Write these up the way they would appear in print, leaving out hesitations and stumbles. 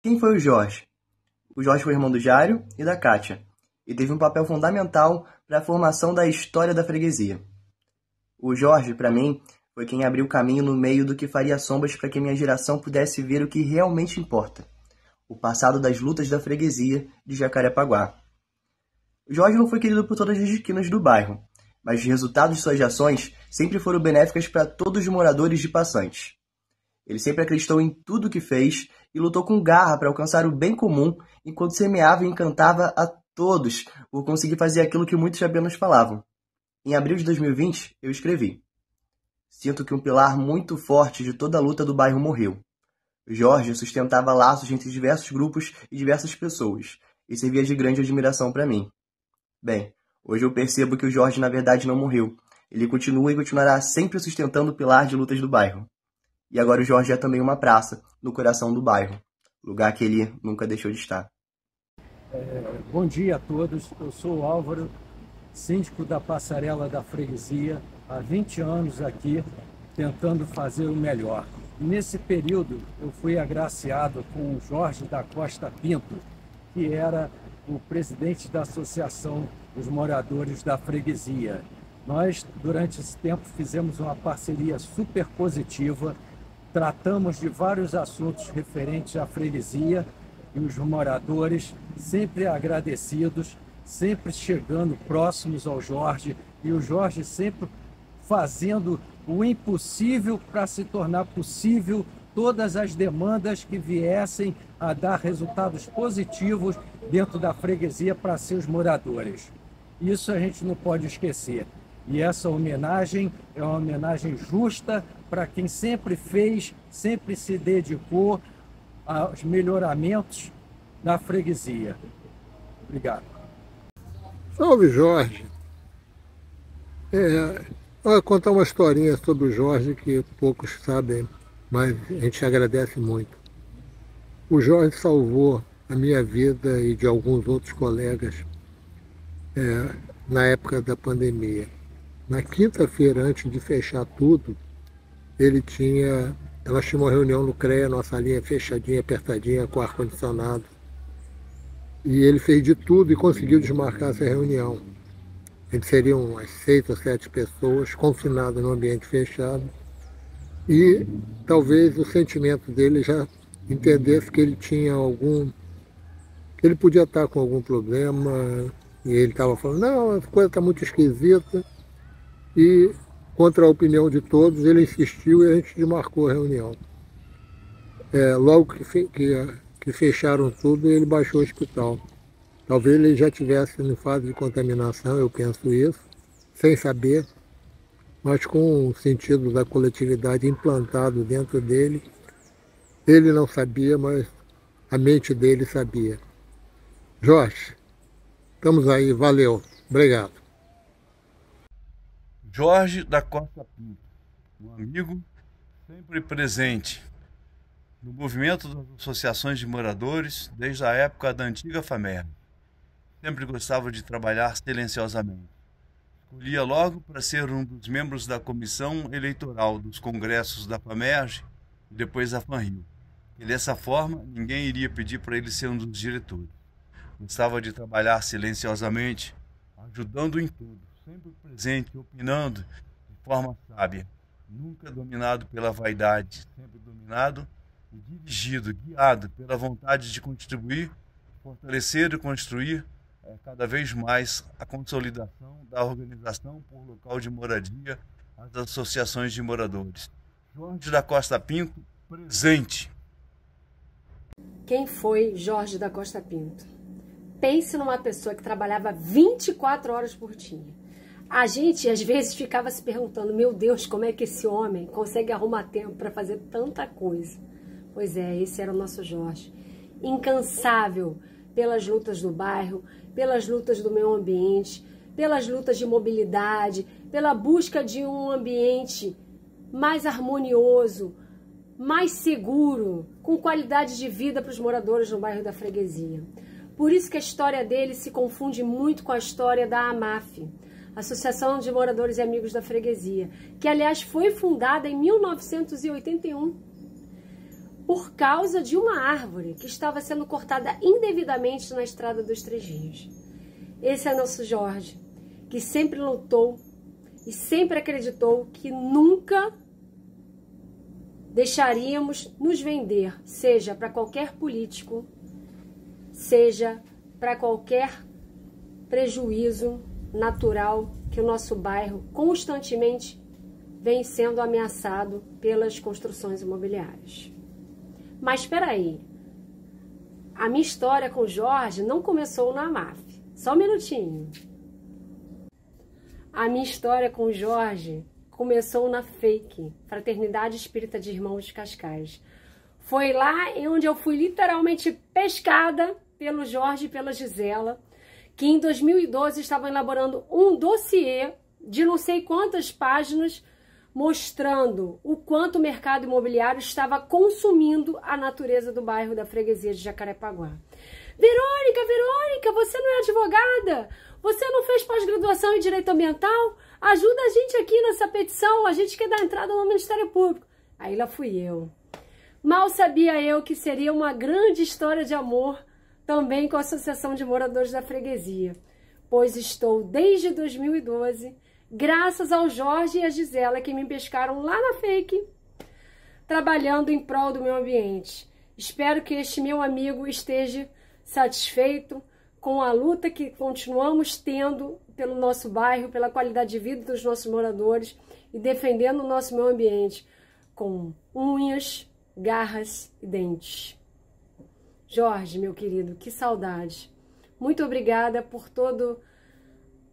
Quem foi o Jorge? O Jorge foi irmão do Jário e da Kátia, e teve um papel fundamental para a formação da história da freguesia. O Jorge, para mim, foi quem abriu o caminho no meio do que faria sombras para que minha geração pudesse ver o que realmente importa: o passado das lutas da freguesia de Jacarepaguá. O Jorge não foi querido por todas as esquinas do bairro, mas os resultados de suas ações sempre foram benéficos para todos os moradores e passantes. Ele sempre acreditou em tudo o que fez e lutou com garra para alcançar o bem comum, enquanto semeava e encantava a todos por conseguir fazer aquilo que muitos apenas falavam. Em abril de 2020, eu escrevi: sinto que um pilar muito forte de toda a luta do bairro morreu. Jorge sustentava laços entre diversos grupos e diversas pessoas, e servia de grande admiração para mim. Bem, hoje eu percebo que o Jorge na verdade não morreu. Ele continua e continuará sempre sustentando o pilar de lutas do bairro. E agora o Jorge é também uma praça no coração do bairro, lugar que ele nunca deixou de estar. Bom dia a todos, eu sou o Álvaro, síndico da Passarela da Freguesia, há 20 anos aqui, tentando fazer o melhor. E nesse período eu fui agraciado com o Jorge da Costa Pinto, que era o presidente da Associação dos Moradores da Freguesia. Nós, durante esse tempo, fizemos uma parceria super positiva, tratamos de vários assuntos referentes à freguesia e os moradores sempre agradecidos, sempre chegando próximos ao Jorge, e o Jorge sempre fazendo o impossível para se tornar possível todas as demandas que viessem a dar resultados positivos dentro da freguesia para seus moradores. Isso a gente não pode esquecer. E essa homenagem é uma homenagem justa para quem sempre fez, sempre se dedicou aos melhoramentos da freguesia. Obrigado. Salve, Jorge. Eu vou contar uma historinha sobre o Jorge que poucos sabem, mas a gente agradece muito. O Jorge salvou a minha vida e de alguns outros colegas na época da pandemia. Na quinta-feira, antes de fechar tudo, nós tínhamos uma reunião no CREA, nossa linha fechadinha, apertadinha, com ar-condicionado. E ele fez de tudo e conseguiu desmarcar essa reunião. A gente seriam umas 6 ou 7 pessoas confinadas no ambiente fechado. E talvez o sentimento dele já entendesse que ele tinha que ele podia estar com algum problema. E ele estava falando: não, a coisa está muito esquisita. E, contra a opinião de todos, ele insistiu e a gente desmarcou a reunião. Logo que fecharam tudo, ele baixou o hospital. Talvez ele já estivesse em fase de contaminação, eu penso isso, sem saber, mas com o sentido da coletividade implantado dentro dele. Ele não sabia, mas a mente dele sabia. Jorge, estamos aí, valeu, obrigado. Jorge da Costa Pinto, um amigo sempre presente no movimento das associações de moradores desde a época da antiga FAMERG. Sempre gostava de trabalhar silenciosamente. Escolhia logo para ser um dos membros da comissão eleitoral dos congressos da FAMERG e depois da FANRIL. E dessa forma, ninguém iria pedir para ele ser um dos diretores. Gostava de trabalhar silenciosamente, ajudando em tudo, sempre presente, opinando de forma sábia, nunca dominado pela vaidade, sempre dominado e dirigido, guiado pela vontade de contribuir, fortalecer e construir cada vez mais a consolidação da organização por local de moradia, as associações de moradores. Jorge da Costa Pinto, presente. Quem foi Jorge da Costa Pinto? Pense numa pessoa que trabalhava 24 horas por dia. A gente, às vezes, ficava se perguntando: meu Deus, como é que esse homem consegue arrumar tempo para fazer tanta coisa? Pois é, esse era o nosso Jorge. Incansável pelas lutas do bairro, pelas lutas do meio ambiente, pelas lutas de mobilidade, pela busca de um ambiente mais harmonioso, mais seguro, com qualidade de vida para os moradores no bairro da Freguesia. Por isso que a história dele se confunde muito com a história da AMAF, Associação de Moradores e Amigos da Freguesia, que aliás foi fundada em 1981. por causa de uma árvore que estava sendo cortada indevidamente na estrada dos Três Rios. Esse é nosso Jorge, que sempre lutou e sempre acreditou que nunca deixaríamos nos vender, seja para qualquer político, seja para qualquer prejuízo natural que o nosso bairro constantemente vem sendo ameaçado pelas construções imobiliárias. Mas espera aí, a minha história com o Jorge não começou na AMAF. Só um minutinho. A minha história com o Jorge começou na FEIC, Fraternidade Espírita de Irmãos de Cascais. Foi lá onde eu fui literalmente pescada pelo Jorge e pela Gisela, que em 2012 estavam elaborando um dossiê de não sei quantas páginas mostrando o quanto o mercado imobiliário estava consumindo a natureza do bairro da freguesia de Jacarepaguá. Verônica, você não é advogada? Você não fez pós-graduação em Direito Ambiental? Ajuda a gente aqui nessa petição, a gente quer dar entrada no Ministério Público. Aí lá fui eu. Mal sabia eu que seria uma grande história de amor também com a Associação de Moradores da Freguesia, pois estou desde 2012, graças ao Jorge e à Gisela que me pescaram lá na FEIC, trabalhando em prol do meio ambiente. Espero que este meu amigo esteja satisfeito com a luta que continuamos tendo pelo nosso bairro, pela qualidade de vida dos nossos moradores e defendendo o nosso meio ambiente com unhas, garras e dentes. Jorge, meu querido, que saudade. Muito obrigada por todo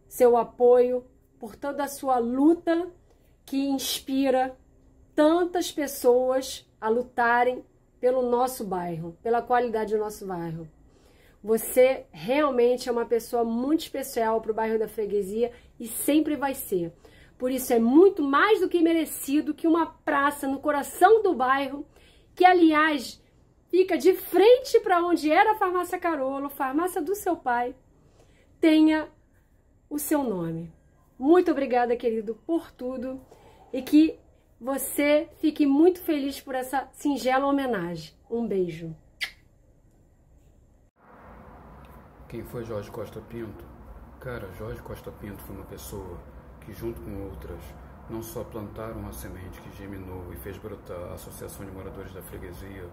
seu apoio, por toda a sua luta que inspira tantas pessoas a lutarem pelo nosso bairro, pela qualidade do nosso bairro. Você realmente é uma pessoa muito especial para o bairro da Freguesia e sempre vai ser. Por isso é muito mais do que merecido que uma praça no coração do bairro, que aliás fica de frente para onde era a Farmácia Carolo, farmácia do seu pai, tenha o seu nome. Muito obrigada, querido, por tudo e que você fique muito feliz por essa singela homenagem. Um beijo. Quem foi Jorge Costa Pinto? Cara, Jorge Costa Pinto foi uma pessoa que, junto com outras, não só plantaram a semente que germinou e fez brotar a Associação de Moradores da Freguesia,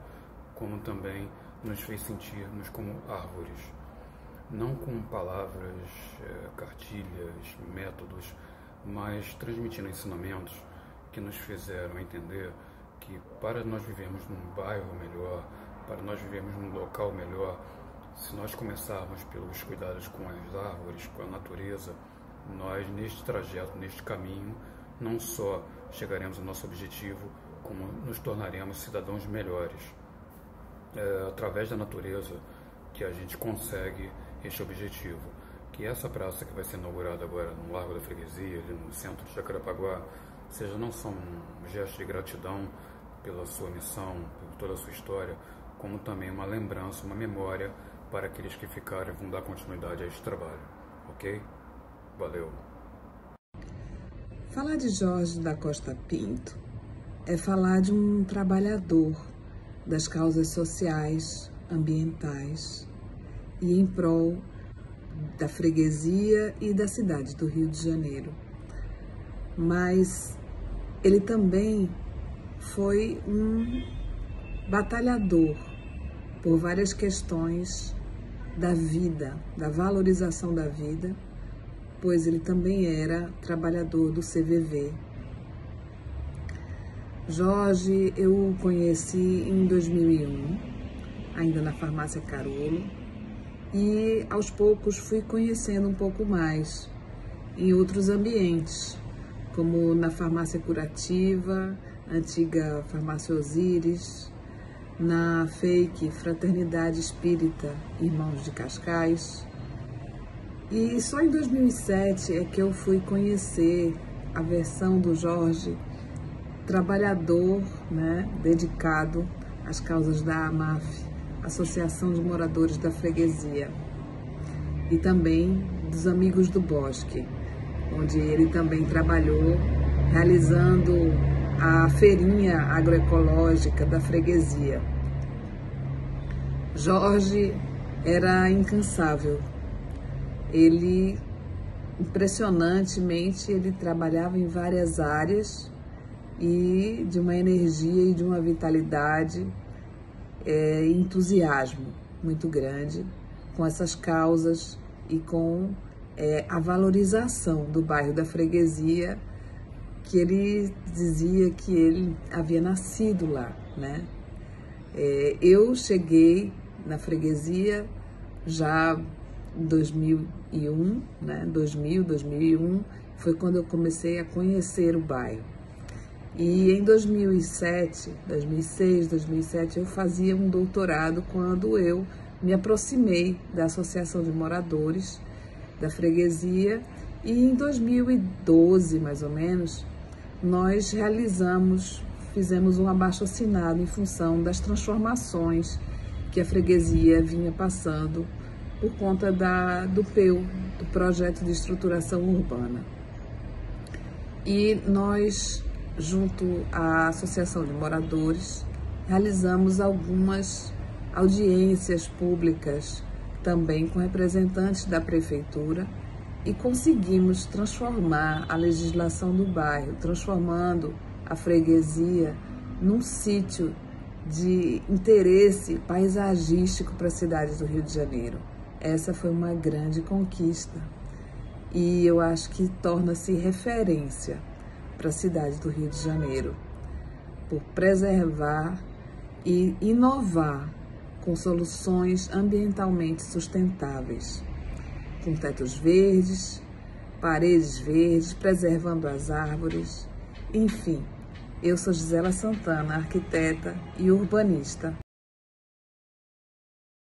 como também nos fez sentir-nos como árvores. Não com palavras, cartilhas, métodos, mas transmitindo ensinamentos que nos fizeram entender que para nós vivermos num bairro melhor, para nós vivermos num local melhor, se nós começarmos pelos cuidados com as árvores, com a natureza, nós neste trajeto, neste caminho, não só chegaremos ao nosso objetivo, como nos tornaremos cidadãos melhores. É através da natureza que a gente consegue este objetivo. Que essa praça que vai ser inaugurada agora no Largo da Freguesia, ali no centro de Jacarepaguá, seja não só um gesto de gratidão pela sua missão, por toda a sua história, como também uma lembrança, uma memória para aqueles que ficarem e vão dar continuidade a este trabalho. Ok? Valeu! Falar de Jorge da Costa Pinto é falar de um trabalhador das causas sociais, ambientais e em prol da freguesia e da cidade do Rio de Janeiro. Mas ele também foi um batalhador por várias questões da vida, da valorização da vida, pois ele também era trabalhador do CVV. Jorge eu o conheci em 2001, ainda na Farmácia Carolo, e aos poucos fui conhecendo um pouco mais em outros ambientes, como na Farmácia Curativa, antiga Farmácia Osíris, na FEIC, Fraternidade Espírita Irmãos de Cascais. E só em 2007 é que eu fui conhecer a versão do Jorge, trabalhador, né, dedicado às causas da AMAF, Associação de Moradores da Freguesia, e também dos Amigos do Bosque, onde ele também trabalhou realizando a feirinha agroecológica da freguesia. Jorge era incansável. Ele, impressionantemente, ele trabalhava em várias áreas e de uma energia e de uma vitalidade, entusiasmo muito grande com essas causas e com a valorização do bairro da Freguesia, que ele dizia que ele havia nascido lá, né? Eu cheguei na Freguesia já em 2001, né? 2001 foi quando eu comecei a conhecer o bairro. E em 2007, 2006, 2007, eu fazia um doutorado quando eu me aproximei da Associação de Moradores da Freguesia, e em 2012, mais ou menos, nós fizemos um abaixo-assinado em função das transformações que a Freguesia vinha passando por conta do PEU, do Projeto de Estruturação Urbana. E nós, junto à Associação de Moradores, realizamos algumas audiências públicas também com representantes da Prefeitura e conseguimos transformar a legislação do bairro, transformando a Freguesia num sítio de interesse paisagístico para a cidade do Rio de Janeiro. Essa foi uma grande conquista e eu acho que torna-se referência para a cidade do Rio de Janeiro, por preservar e inovar com soluções ambientalmente sustentáveis, com tetos verdes, paredes verdes, preservando as árvores, enfim. Eu sou Gisela Santana, arquiteta e urbanista.